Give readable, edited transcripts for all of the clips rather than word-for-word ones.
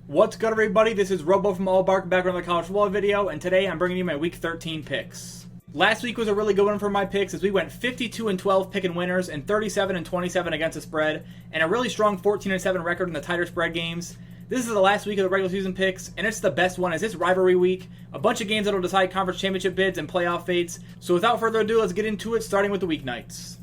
What's good, everybody? This is Robo from Allbark back on the college football video, and today I'm bringing you my week 13 picks. Last week was a really good one for my picks as we went 52-12 picking winners and 37-27 against the spread, and a really strong 14-7 record in the tighter spread games. This is the last week of the regular season picks, and it's the best one as it's rivalry week. A bunch of games that will decide conference championship bids and playoff fates. So without further ado, let's get into it, starting with the weeknights.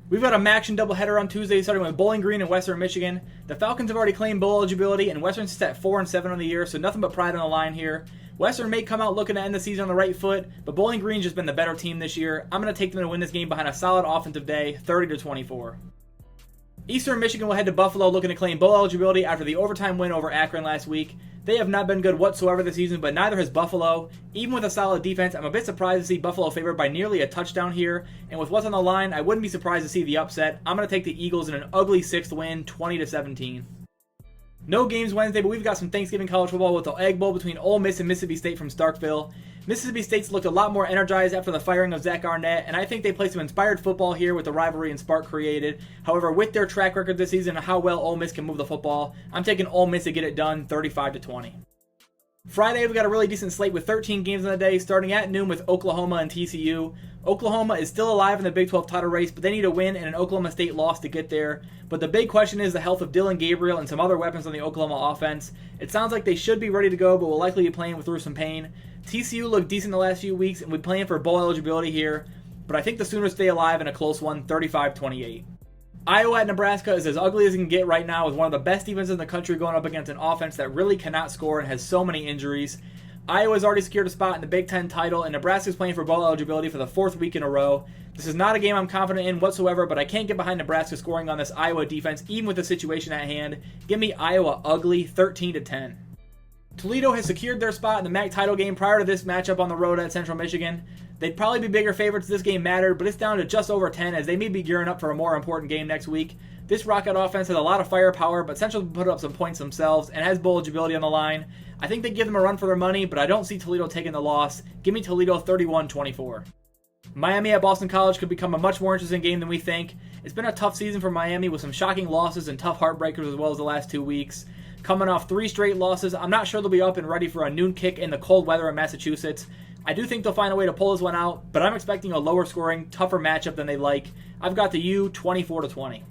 We've got a MACtion doubleheader on Tuesday, starting with Bowling Green and Western Michigan. The Falcons have already claimed bowl eligibility, and Western sits at 4-7 on the year, so nothing but pride on the line here. Western may come out looking to end the season on the right foot, but Bowling Green's just been the better team this year. I'm going to take them to win this game behind a solid offensive day, 30-24. Eastern Michigan will head to Buffalo looking to claim bowl eligibility after the overtime win over Akron last week. They have not been good whatsoever this season, but neither has Buffalo. Even with a solid defense, I'm a bit surprised to see Buffalo favored by nearly a touchdown here. And with what's on the line, I wouldn't be surprised to see the upset. I'm going to take the Eagles in an ugly 6th win, 20-17. No games Wednesday, but we've got some Thanksgiving college football with the Egg Bowl between Ole Miss and Mississippi State from Starkville. Mississippi State's looked a lot more energized after the firing of Zach Arnett, and I think they play some inspired football here with the rivalry and spark created. However, with their track record this season and how well Ole Miss can move the football, I'm taking Ole Miss to get it done, 35-20. Friday, we've got a really decent slate with 13 games on the day, starting at noon with Oklahoma and TCU. Oklahoma is still alive in the Big 12 title race, but they need a win and an Oklahoma State loss to get there. But the big question is the health of Dylan Gabriel and some other weapons on the Oklahoma offense. It sounds like they should be ready to go, but will likely be playing through some pain. TCU looked decent the last few weeks and we're playing for bowl eligibility here, but I think the Sooners stay alive in a close one, 35-28. Iowa at Nebraska is as ugly as it can get right now, with one of the best defenses in the country going up against an offense that really cannot score and has so many injuries. Iowa's already secured a spot in the Big Ten title, and Nebraska's playing for bowl eligibility for the 4th week in a row. This is not a game I'm confident in whatsoever, but I can't get behind Nebraska scoring on this Iowa defense, even with the situation at hand. Give me Iowa ugly, 13-10. Toledo has secured their spot in the MAC title game prior to this matchup on the road at Central Michigan. They'd probably be bigger favorites if this game mattered, but it's down to just over 10 as they may be gearing up for a more important game next week. This Rocket offense has a lot of firepower, but Central can put up some points themselves and has bowl eligibility on the line. I think they give them a run for their money, but I don't see Toledo taking the loss. Give me Toledo 31-24. Miami at Boston College could become a much more interesting game than we think. It's been a tough season for Miami with some shocking losses and tough heartbreakers as well as the last 2 weeks. Coming off 3 straight losses, I'm not sure they'll be up and ready for a noon kick in the cold weather in Massachusetts. I do think they'll find a way to pull this one out, but I'm expecting a lower scoring, tougher matchup than they like. I've got the U 24-20.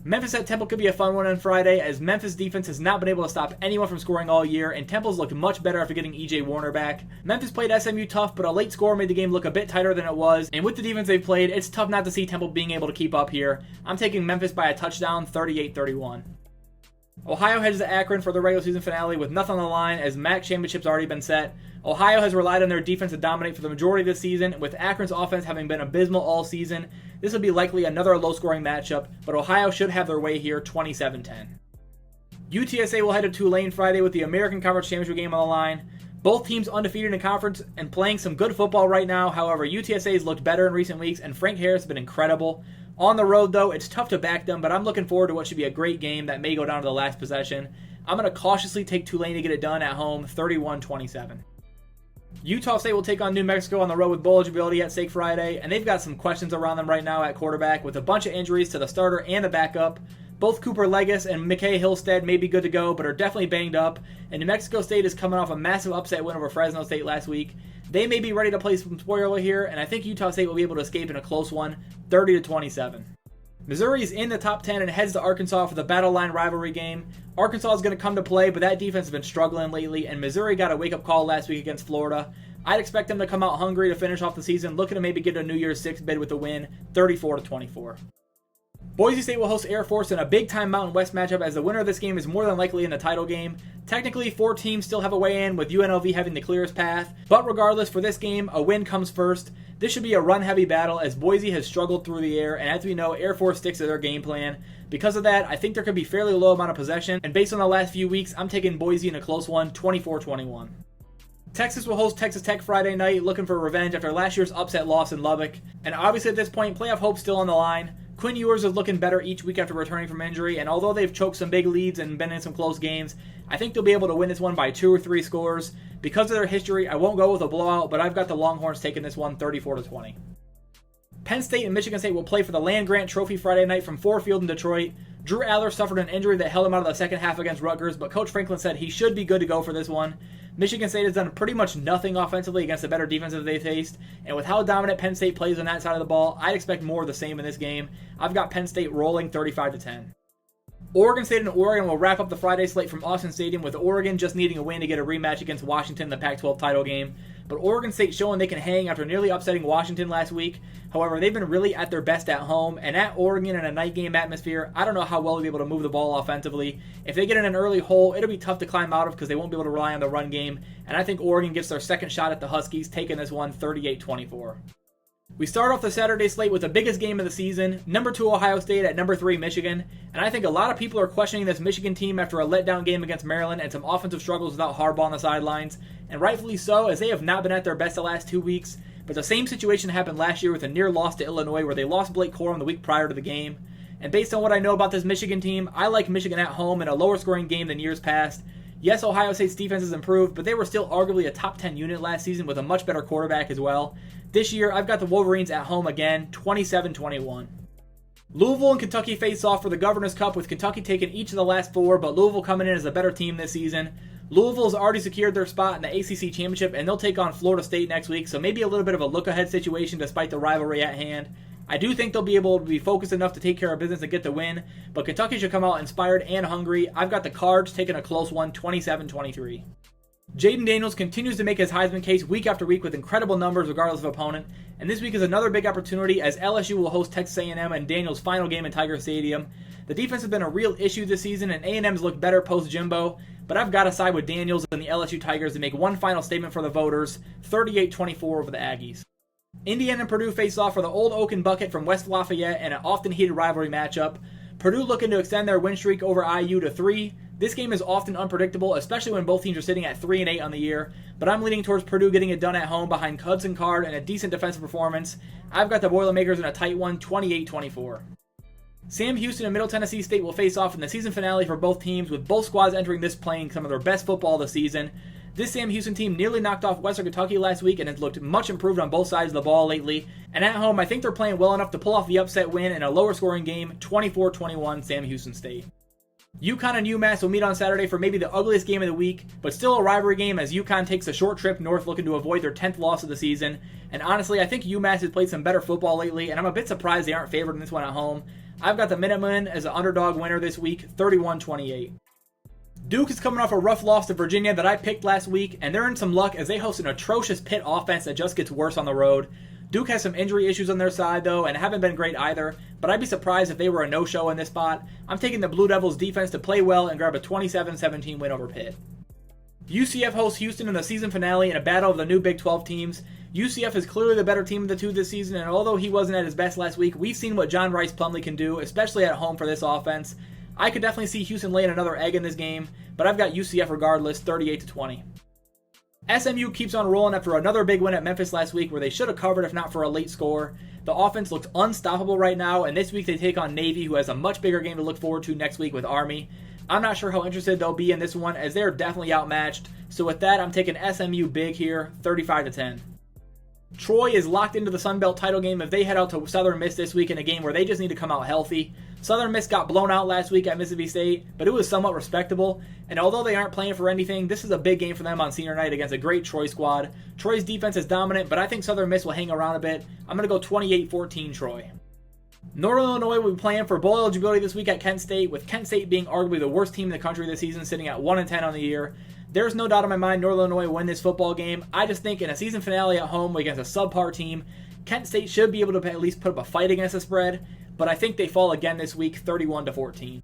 Memphis at Temple could be a fun one on Friday, as Memphis defense has not been able to stop anyone from scoring all year, and Temple's looked much better after getting E.J. Warner back. Memphis played SMU tough, but a late score made the game look a bit tighter than it was, and with the defense they've played, it's tough not to see Temple being able to keep up here. I'm taking Memphis by a touchdown, 38-31. Ohio heads to Akron for the regular season finale with nothing on the line as MAC championship's already been set. Ohio has relied on their defense to dominate for the majority of this season, with Akron's offense having been abysmal all season. This will be likely another low-scoring matchup, but Ohio should have their way here, 27-10. UTSA will head to Tulane Friday with the American Conference Championship game on the line. Both teams undefeated in conference and playing some good football right now. However, UTSA has looked better in recent weeks, and Frank Harris has been incredible. On the road, though, it's tough to back them, but I'm looking forward to what should be a great game that may go down to the last possession. I'm going to cautiously take Tulane to get it done at home, 31-27. Utah State will take on New Mexico on the road with bowl eligibility at stake Friday, and they've got some questions around them right now at quarterback with a bunch of injuries to the starter and the backup. Both Cooper Legis and McKay Hillstead may be good to go, but are definitely banged up, and New Mexico State is coming off a massive upset win over Fresno State last week. They may be ready to play some spoiler here, and I think Utah State will be able to escape in a close one, 30-27. Missouri is in the top 10 and heads to Arkansas for the Battle Line rivalry game. Arkansas is going to come to play, but that defense has been struggling lately, and Missouri got a wake-up call last week against Florida. I'd expect them to come out hungry to finish off the season, looking to maybe get a New Year's Six bid with a win, 34-24. Boise State will host Air Force in a big-time Mountain West matchup, as the winner of this game is more than likely in the title game. Technically, 4 teams still have a way in, with UNLV having the clearest path. But regardless, for this game, a win comes first. This should be a run-heavy battle, as Boise has struggled through the air, and as we know, Air Force sticks to their game plan. Because of that, I think there could be fairly low amount of possession, and based on the last few weeks, I'm taking Boise in a close one, 24-21. Texas will host Texas Tech Friday night, looking for revenge after last year's upset loss in Lubbock. And obviously at this point, playoff hope's still on the line. Quinn Ewers is looking better each week after returning from injury, and although they've choked some big leads and been in some close games, I think they'll be able to win this one by 2 or 3 scores. Because of their history, I won't go with a blowout, but I've got the Longhorns taking this one 34-20. Penn State and Michigan State will play for the Land Grant Trophy Friday night from Ford Field in Detroit. Drew Aller suffered an injury that held him out of the second half against Rutgers, but Coach Franklin said he should be good to go for this one. Michigan State has done pretty much nothing offensively against the better defenses they faced, and with how dominant Penn State plays on that side of the ball, I'd expect more of the same in this game. I've got Penn State rolling 35-10. Oregon State and Oregon will wrap up the Friday slate from Austin Stadium, with Oregon just needing a win to get a rematch against Washington in the Pac-12 title game. But Oregon State showing they can hang after nearly upsetting Washington last week. However, they've been really at their best at home, and at Oregon in a night game atmosphere, I don't know how well they'll be able to move the ball offensively. If they get in an early hole, it'll be tough to climb out of because they won't be able to rely on the run game, and I think Oregon gets their second shot at the Huskies, taking this one 38-24. We start off the Saturday slate with the biggest game of the season, number 2 Ohio State at number 3 Michigan, and I think a lot of people are questioning this Michigan team after a letdown game against Maryland and some offensive struggles without Harbaugh on the sidelines, and rightfully so, as they have not been at their best the last 2 weeks, but the same situation happened last year with a near loss to Illinois where they lost Blake Corum the week prior to the game, and based on what I know about this Michigan team, I like Michigan at home in a lower scoring game than years past. Yes, Ohio State's defense has improved, but they were still arguably a top 10 unit last season with a much better quarterback as well. This year, I've got the Wolverines at home again, 27-21. Louisville and Kentucky face off for the Governor's Cup, with Kentucky taking each of the last 4, but Louisville coming in as a better team this season. Louisville has already secured their spot in the ACC Championship, and they'll take on Florida State next week, so maybe a little bit of a look-ahead situation despite the rivalry at hand. I do think they'll be able to be focused enough to take care of business and get the win, but Kentucky should come out inspired and hungry. I've got the Cards taking a close one, 27-23. Jaden Daniels continues to make his Heisman case week after week with incredible numbers regardless of opponent, and this week is another big opportunity as LSU will host Texas A&M in Daniels' final game in Tiger Stadium. The defense has been a real issue this season, and A&M's looked better post-Jimbo, but I've got to side with Daniels and the LSU Tigers to make one final statement for the voters, 38-24 over the Aggies. Indiana and Purdue face off for the Old Oaken Bucket from West Lafayette in an often heated rivalry matchup. Purdue looking to extend their win streak over IU to 3. This game is often unpredictable, especially when both teams are sitting at 3-8 on the year, but I'm leaning towards Purdue getting it done at home behind Hudson Card and a decent defensive performance. I've got the Boilermakers in a tight one, 28-24. Sam Houston and Middle Tennessee State will face off in the season finale for both teams, with both squads entering this playing some of their best football of the season. This Sam Houston team nearly knocked off Western Kentucky last week and has looked much improved on both sides of the ball lately. And at home, I think they're playing well enough to pull off the upset win in a lower scoring game, 24-21 Sam Houston State. UConn and UMass will meet on Saturday for maybe the ugliest game of the week, but still a rivalry game as UConn takes a short trip north looking to avoid their 10th loss of the season. And honestly, I think UMass has played some better football lately, and I'm a bit surprised they aren't favored in this one at home. I've got the Minutemen as an underdog winner this week, 31-28. Duke is coming off a rough loss to Virginia that I picked last week, and they're in some luck as they host an atrocious Pitt offense that just gets worse on the road. Duke has some injury issues on their side, though, and haven't been great either, but I'd be surprised if they were a no-show in this spot. I'm taking the Blue Devils defense to play well and grab a 27-17 win over Pitt. UCF hosts Houston in the season finale in a battle of the new Big 12 teams. UCF is clearly the better team of the two this season, and although he wasn't at his best last week, we've seen what John Rice Plumlee can do, especially at home for this offense. I could definitely see Houston laying another egg in this game, but I've got UCF regardless, 38-20. SMU keeps on rolling after another big win at Memphis last week where they should have covered if not for a late score. The offense looks unstoppable right now, and this week they take on Navy, who has a much bigger game to look forward to next week with Army. I'm not sure how interested they'll be in this one as they're definitely outmatched, so with that I'm taking SMU big here, 35-10. Troy is locked into the Sun Belt title game if they head out to Southern Miss this week in a game where they just need to come out healthy. Southern Miss got blown out last week at Mississippi State, but it was somewhat respectable, and although they aren't playing for anything, this is a big game for them on senior night against a great Troy squad. Troy's defense is dominant, but I think Southern Miss will hang around a bit. I'm going to go 28-14 Troy. Northern Illinois will be playing for bowl eligibility this week at Kent State, with Kent State being arguably the worst team in the country this season, sitting at 1-10 on the year. There's no doubt in my mind Northern Illinois will win this football game. I just think in a season finale at home against a subpar team, Kent State should be able to at least put up a fight against the spread, but I think they fall again this week, 31-14.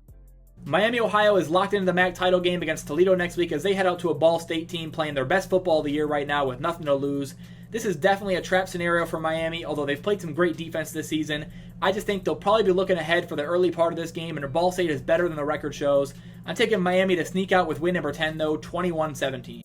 Miami, Ohio is locked into the MAC title game against Toledo next week as they head out to a Ball State team playing their best football of the year right now with nothing to lose. This is definitely a trap scenario for Miami, although they've played some great defense this season. I just think they'll probably be looking ahead for the early part of this game, and Ball State is better than the record shows. I'm taking Miami to sneak out with win number 10, though, 21-17.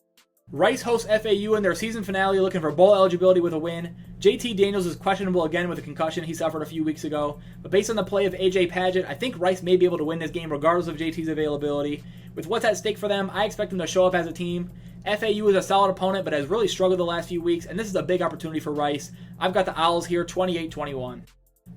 Rice hosts FAU in their season finale looking for bowl eligibility with a win. JT Daniels is questionable again with a concussion he suffered a few weeks ago, but based on the play of AJ Padgett, I think Rice may be able to win this game regardless of JT's availability. With what's at stake for them, I expect them to show up as a team. FAU is a solid opponent but has really struggled the last few weeks, and this is a big opportunity for Rice. I've got the Owls here, 28-21.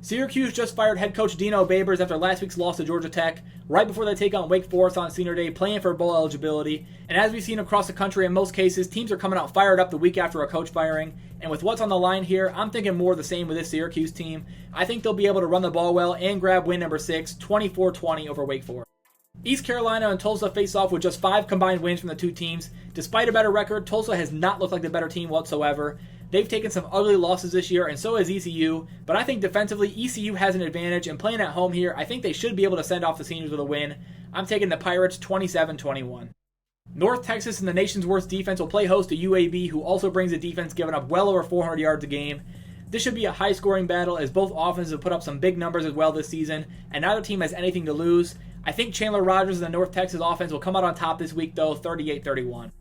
Syracuse just fired head coach Dino Babers after last week's loss to Georgia Tech, right before they take on Wake Forest on senior day, playing for bowl eligibility. And as we've seen across the country in most cases, teams are coming out fired up the week after a coach firing. And with what's on the line here, I'm thinking more of the same with this Syracuse team. I think they'll be able to run the ball well and grab win number 6, 24-20 over Wake Forest. East Carolina and Tulsa face off with just 5 combined wins from the two teams. Despite a better record, Tulsa has not looked like the better team whatsoever. They've taken some ugly losses this year, and so has ECU, but I think defensively, ECU has an advantage, and playing at home here, I think they should be able to send off the seniors with a win. I'm taking the Pirates 27-21. North Texas and the nation's worst defense will play host to UAB, who also brings a defense giving up well over 400 yards a game. This should be a high-scoring battle, as both offenses have put up some big numbers as well this season, and neither team has anything to lose. I think Chandler Rogers and the North Texas offense will come out on top this week, though, 38-31.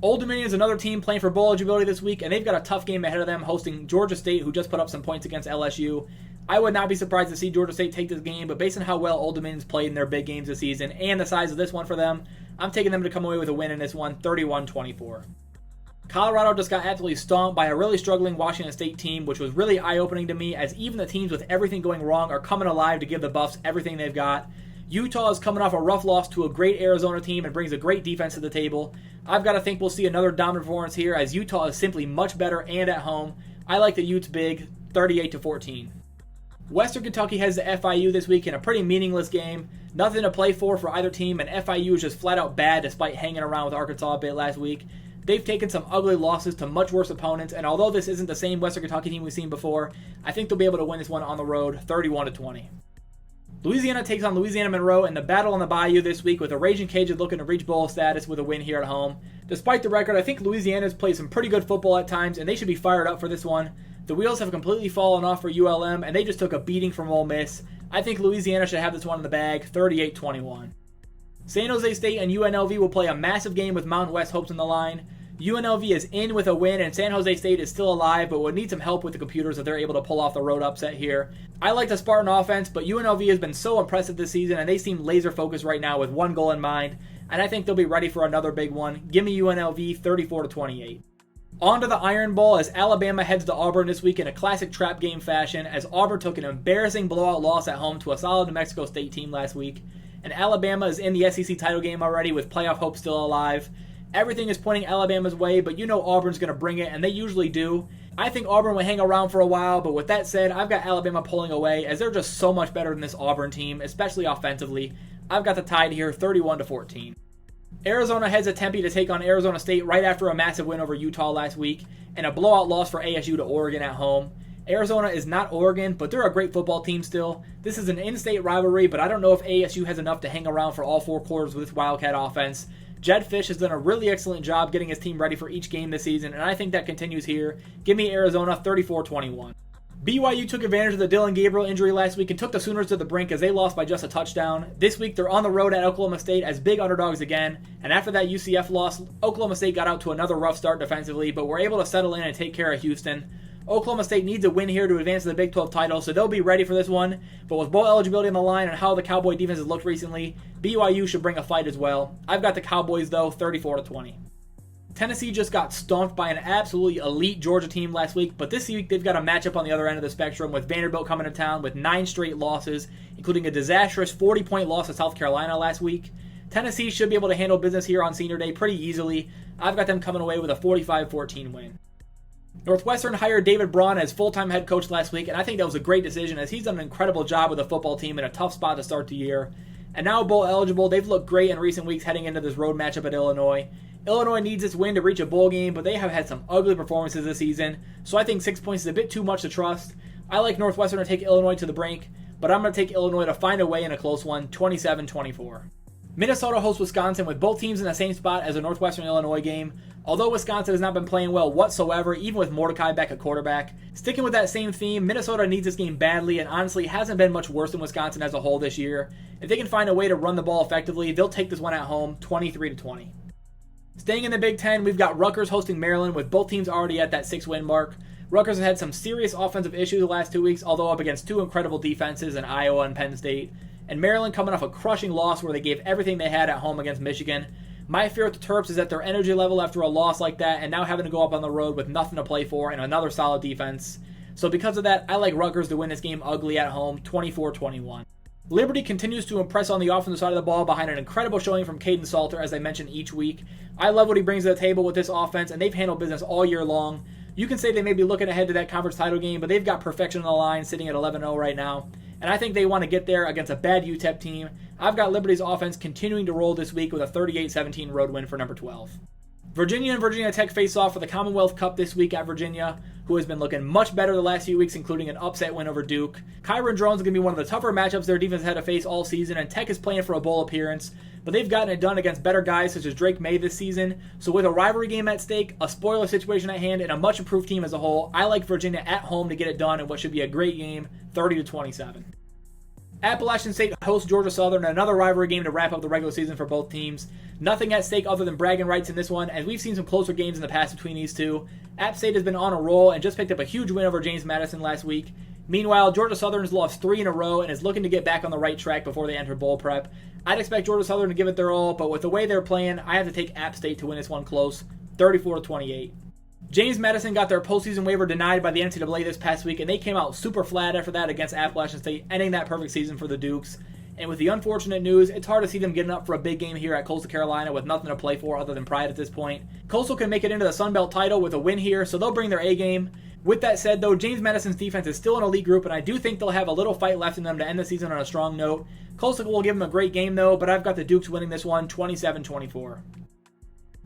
Old Dominion is another team playing for bowl eligibility this week, and they've got a tough game ahead of them hosting Georgia State, who just put up some points against LSU. I would not be surprised to see Georgia State take this game, but based on how well Old Dominion's played in their big games this season and the size of this one for them, I'm taking them to come away with a win in this one, 31-24. Colorado just got absolutely stomped by a really struggling Washington State team, which was really eye-opening to me, as even the teams with everything going wrong are coming alive to give the Buffs everything they've got. Utah is coming off a rough loss to a great Arizona team and brings a great defense to the table. I've got to think we'll see another dominant performance here, as Utah is simply much better and at home. I like the Utes big, 38-14. Western Kentucky heads to FIU this week in a pretty meaningless game. Nothing to play for either team, and FIU is just flat out bad despite hanging around with Arkansas a bit last week. They've taken some ugly losses to much worse opponents, and although this isn't the same Western Kentucky team we've seen before, I think they'll be able to win this one on the road, 31-20. Louisiana takes on Louisiana Monroe in the Battle on the Bayou this week, with the Raging Cajuns looking to reach bowl status with a win here at home. Despite the record, I think Louisiana's played some pretty good football at times, and they should be fired up for this one. The wheels have completely fallen off for ULM, and they just took a beating from Ole Miss. I think Louisiana should have this one in the bag, 38-21. San Jose State and UNLV will play a massive game with Mountain West hopes on the line. UNLV is in with a win, and San Jose State is still alive, but would need some help with the computers if they're able to pull off the road upset here. I like the Spartan offense, but UNLV has been so impressive this season, and they seem laser-focused right now with one goal in mind, and I think they'll be ready for another big one. Give me UNLV 34-28. On to the Iron Bowl as Alabama heads to Auburn this week in a classic trap game fashion, as Auburn took an embarrassing blowout loss at home to a solid New Mexico State team last week, and Alabama is in the SEC title game already with playoff hope still alive. Everything is pointing Alabama's way, but you know Auburn's going to bring it, and they usually do. I think Auburn will hang around for a while, but with that said, I've got Alabama pulling away, as they're just so much better than this Auburn team, especially offensively. I've got the Tide here, 31-14. Arizona heads to Tempe to take on Arizona State right after a massive win over Utah last week, and a blowout loss for ASU to Oregon at home. Arizona is not Oregon, but they're a great football team still. This is an in-state rivalry, but I don't know if ASU has enough to hang around for all 4 quarters with this Wildcat offense. Jedd Fisch has done a really excellent job getting his team ready for each game this season, and I think that continues here. Give me Arizona 34-21. BYU took advantage of the Dylan Gabriel injury last week and took the Sooners to the brink as they lost by just a touchdown. This week they're on the road at Oklahoma State as big underdogs again, and after that UCF loss, Oklahoma State got out to another rough start defensively, but were able to settle in and take care of Houston. Oklahoma State needs a win here to advance to the Big 12 title, so they'll be ready for this one. But with bowl eligibility on the line and how the Cowboy defense has looked recently, BYU should bring a fight as well. I've got the Cowboys, though, 34-20. Tennessee just got stomped by an absolutely elite Georgia team last week, but this week they've got a matchup on the other end of the spectrum with Vanderbilt coming to town with 9 straight losses, including a disastrous 40-point loss to South Carolina last week. Tennessee should be able to handle business here on senior day pretty easily. I've got them coming away with a 45-14 win. Northwestern hired David Braun as full-time head coach last week, and I think that was a great decision as he's done an incredible job with the football team in a tough spot to start the year. And now bowl eligible, they've looked great in recent weeks heading into this road matchup at Illinois. Illinois needs this win to reach a bowl game, but they have had some ugly performances this season, so I think 6 points is a bit too much to trust. I like Northwestern to take Illinois to the brink, but I'm going to take Illinois to find a way in a close one, 27-24. Minnesota hosts Wisconsin with both teams in the same spot as a Northwestern-Illinois game. Although Wisconsin has not been playing well whatsoever, even with Mordecai back at quarterback. Sticking with that same theme, Minnesota needs this game badly and honestly hasn't been much worse than Wisconsin as a whole this year. If they can find a way to run the ball effectively, they'll take this one at home, 23-20. Staying in the Big Ten, we've got Rutgers hosting Maryland with both teams already at that 6-win mark. Rutgers has had some serious offensive issues the last 2 weeks, although up against 2 incredible defenses in Iowa and Penn State. And Maryland coming off a crushing loss where they gave everything they had at home against Michigan. My fear with the Terps is that their energy level after a loss like that and now having to go up on the road with nothing to play for and another solid defense. So because of that, I like Rutgers to win this game ugly at home, 24-21. Liberty continues to impress on the offensive side of the ball behind an incredible showing from Caden Salter, as I mentioned each week. I love what he brings to the table with this offense, and they've handled business all year long. You can say they may be looking ahead to that conference title game, but they've got perfection on the line, sitting at 11-0 right now. And I think they want to get there against a bad UTEP team. I've got Liberty's offense continuing to roll this week with a 38-17 road win for number 12. Virginia and Virginia Tech face off for the Commonwealth Cup this week at Virginia, who has been looking much better the last few weeks, including an upset win over Duke. Kyron Drones is going to be one of the tougher matchups their defense had to face all season, and Tech is playing for a bowl appearance, but they've gotten it done against better guys such as Drake May this season. So with a rivalry game at stake, a spoiler situation at hand, and a much improved team as a whole, I like Virginia at home to get it done in what should be a great game, 30-27. Appalachian State hosts Georgia Southern, another rivalry game to wrap up the regular season for both teams. Nothing at stake other than bragging rights in this one, as we've seen some closer games in the past between these two. App State has been on a roll and just picked up a huge win over James Madison last week. Meanwhile, Georgia Southern has lost 3 in a row and is looking to get back on the right track before they enter bowl prep. I'd expect Georgia Southern to give it their all, but with the way they're playing, I have to take App State to win this one close, 34-28. James Madison got their postseason waiver denied by the NCAA this past week, and they came out super flat after that against Appalachian State, ending that perfect season for the Dukes. And with the unfortunate news, it's hard to see them getting up for a big game here at Coastal Carolina with nothing to play for other than pride at this point. Coastal can make it into the Sun Belt title with a win here, so they'll bring their A game. With that said, though, James Madison's defense is still an elite group, and I do think they'll have a little fight left in them to end the season on a strong note. Coastal will give them a great game, though, but I've got the Dukes winning this one, 27-24.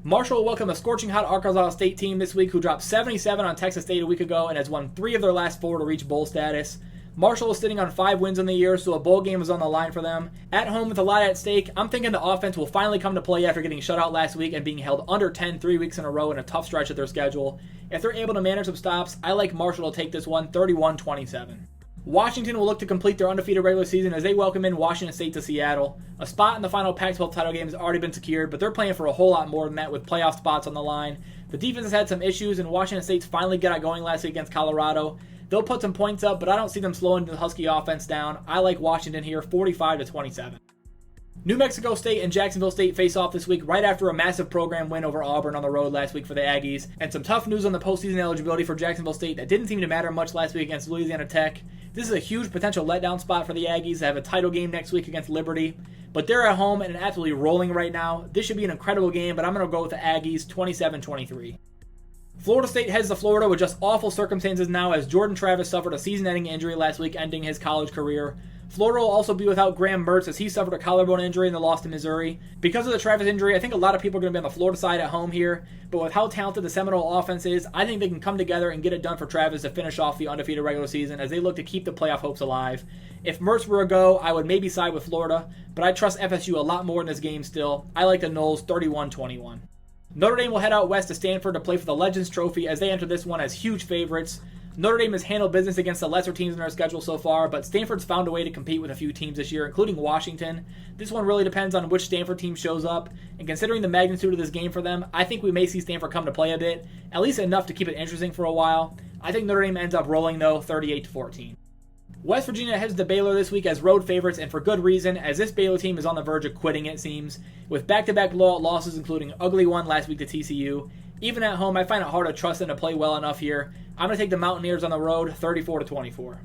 Marshall will welcome the scorching hot Arkansas State team this week, who dropped 77 on Texas State a week ago and has won 3 of their last 4 to reach bowl status. Marshall is sitting on 5 wins in the year, so a bowl game is on the line for them. At home with a lot at stake, I'm thinking the offense will finally come to play after getting shut out last week and being held under 10 3 weeks in a row in a tough stretch of their schedule. If they're able to manage some stops, I like Marshall to take this one, 31-27. Washington will look to complete their undefeated regular season as they welcome in Washington State to Seattle. A spot in the final Pac-12 title game has already been secured, but they're playing for a whole lot more than that with playoff spots on the line. The defense has had some issues, and Washington State's finally got it going last week against Colorado. They'll put some points up, but I don't see them slowing the Husky offense down. I like Washington here, 45-27. New Mexico State and Jacksonville State face off this week right after a massive program win over Auburn on the road last week for the Aggies, and some tough news on the postseason eligibility for Jacksonville State that didn't seem to matter much last week against Louisiana Tech. This is a huge potential letdown spot for the Aggies to have a title game next week against Liberty, but they're at home and absolutely rolling right now. This should be an incredible game, but I'm going to go with the Aggies, 27-23. Florida State heads to Florida with just awful circumstances now as Jordan Travis suffered a season-ending injury last week, ending his college career. Florida will also be without Graham Mertz as he suffered a collarbone injury in the loss to Missouri. Because of the Travis injury, I think a lot of people are going to be on the Florida side at home here, but with how talented the Seminole offense is, I think they can come together and get it done for Travis to finish off the undefeated regular season as they look to keep the playoff hopes alive. If Mertz were a go, I would maybe side with Florida, but I trust FSU a lot more in this game still. I like the Noles 31-21. Notre Dame will head out west to Stanford to play for the Legends Trophy as they enter this one as huge favorites. Notre Dame has handled business against the lesser teams in their schedule so far, but Stanford's found a way to compete with a few teams this year, including Washington. This one really depends on which Stanford team shows up, and considering the magnitude of this game for them, I think we may see Stanford come to play a bit, at least enough to keep it interesting for a while. I think Notre Dame ends up rolling, though, 38-14. West Virginia heads to Baylor this week as road favorites, and for good reason, as this Baylor team is on the verge of quitting, it seems, with back-to-back blowout losses, including an ugly one last week to TCU. Even at home, I find it hard to trust them to play well enough here. I'm going to take the Mountaineers on the road, 34-24.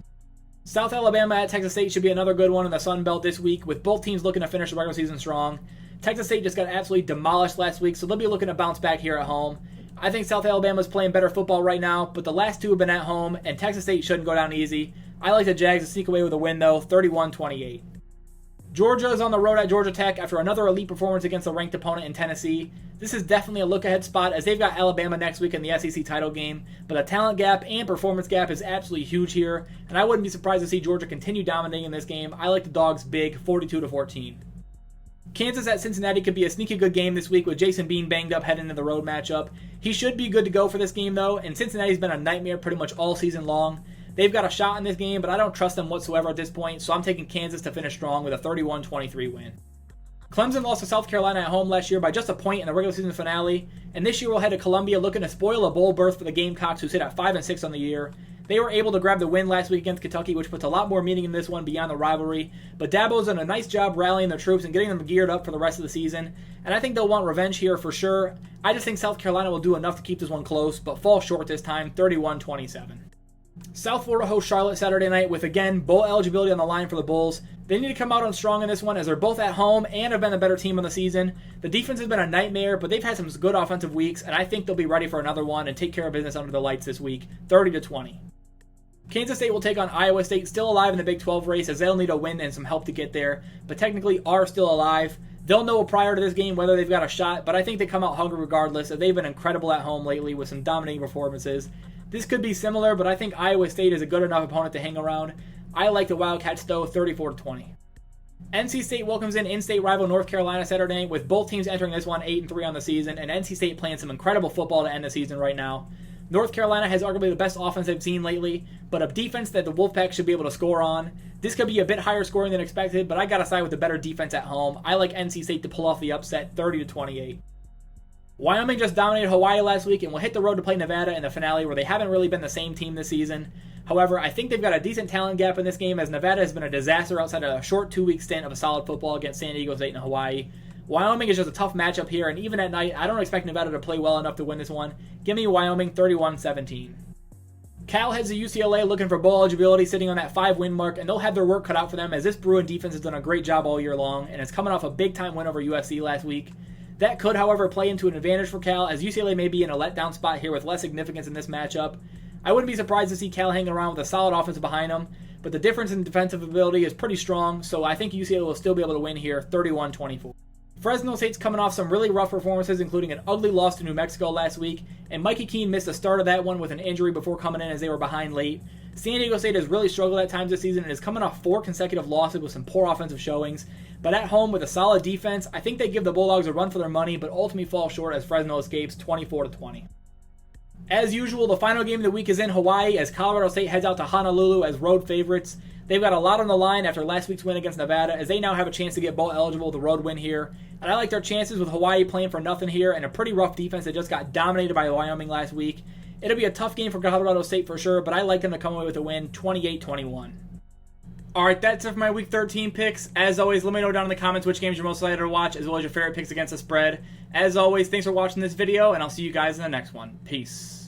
South Alabama at Texas State should be another good one in the Sun Belt this week, with both teams looking to finish the regular season strong. Texas State just got absolutely demolished last week, so they'll be looking to bounce back here at home. I think South Alabama's playing better football right now, but the last two have been at home, and Texas State shouldn't go down easy. I like the Jags to sneak away with a win, though, 31-28. Georgia is on the road at Georgia Tech after another elite performance against a ranked opponent in Tennessee. This is definitely a look-ahead spot as they've got Alabama next week in the SEC title game, but the talent gap and performance gap is absolutely huge here, and I wouldn't be surprised to see Georgia continue dominating in this game. I like the Dogs big, 42-14. Kansas at Cincinnati could be a sneaky good game this week with Jason Bean banged up heading into the road matchup. He should be good to go for this game, though, and Cincinnati's been a nightmare pretty much all season long. They've got a shot in this game, but I don't trust them whatsoever at this point, so I'm taking Kansas to finish strong with a 31-23 win. Clemson lost to South Carolina at home last year by just a point in the regular season finale, and this year we'll head to Columbia looking to spoil a bowl berth for the Gamecocks, who sit at 5-6 on the year. They were able to grab the win last week against Kentucky, which puts a lot more meaning in this one beyond the rivalry, but Dabo's done a nice job rallying their troops and getting them geared up for the rest of the season, and I think they'll want revenge here for sure. I just think South Carolina will do enough to keep this one close, but fall short this time, 31-27. South Florida hosts Charlotte Saturday night with, again, bowl eligibility on the line for the Bulls. They need to come out on strong in this one as they're both at home and have been the better team on the season. The defense has been a nightmare, but they've had some good offensive weeks, and I think they'll be ready for another one and take care of business under the lights this week, 30-20. Kansas State will take on Iowa State, still alive in the Big 12 race, as they'll need a win and some help to get there, but technically are still alive. They'll know prior to this game whether they've got a shot, but I think they come out hungry regardless, as they've been incredible at home lately with some dominating performances. This could be similar, but I think Iowa State is a good enough opponent to hang around. I like the Wildcats, though, 34-20. NC State welcomes in-state rival North Carolina Saturday night, with both teams entering this one 8-3 on the season, and NC State playing some incredible football to end the season right now. North Carolina has arguably the best offense I've seen lately, but a defense that the Wolfpack should be able to score on. This could be a bit higher scoring than expected, but I gotta side with the better defense at home. I like NC State to pull off the upset, 30-28. Wyoming just dominated Hawaii last week and will hit the road to play Nevada in the finale, where they haven't really been the same team this season. However, I think they've got a decent talent gap in this game, as Nevada has been a disaster outside of a short 2-week stint of a solid football against San Diego State and Hawaii. Wyoming is just a tough matchup here, and even at night, I don't expect Nevada to play well enough to win this one. Give me Wyoming 31-17. Cal heads to UCLA looking for bowl eligibility, sitting on that 5-win mark, and they'll have their work cut out for them, as this Bruin defense has done a great job all year long and is coming off a big-time win over USC last week. That could, however, play into an advantage for Cal, as UCLA may be in a letdown spot here with less significance in this matchup. I wouldn't be surprised to see Cal hanging around with a solid offense behind them, but the difference in defensive ability is pretty strong, so I think UCLA will still be able to win here, 31-24. Fresno State's coming off some really rough performances, including an ugly loss to New Mexico last week, and Mikey Keene missed the start of that one with an injury before coming in as they were behind late. San Diego State has really struggled at times this season and is coming off 4 consecutive losses with some poor offensive showings, but at home with a solid defense, I think they give the Bulldogs a run for their money, but ultimately fall short as Fresno escapes 24-20. As usual, the final game of the week is in Hawaii as Colorado State heads out to Honolulu as road favorites. They've got a lot on the line after last week's win against Nevada, as they now have a chance to get bowl eligible with a road win here. And I like their chances with Hawaii playing for nothing here and a pretty rough defense that just got dominated by Wyoming last week. It'll be a tough game for Colorado State for sure, but I like them to come away with a win, 28-21. Alright, that's it for my Week 13 picks. As always, let me know down in the comments which games you're most excited to watch, as well as your favorite picks against the spread. As always, thanks for watching this video, and I'll see you guys in the next one. Peace.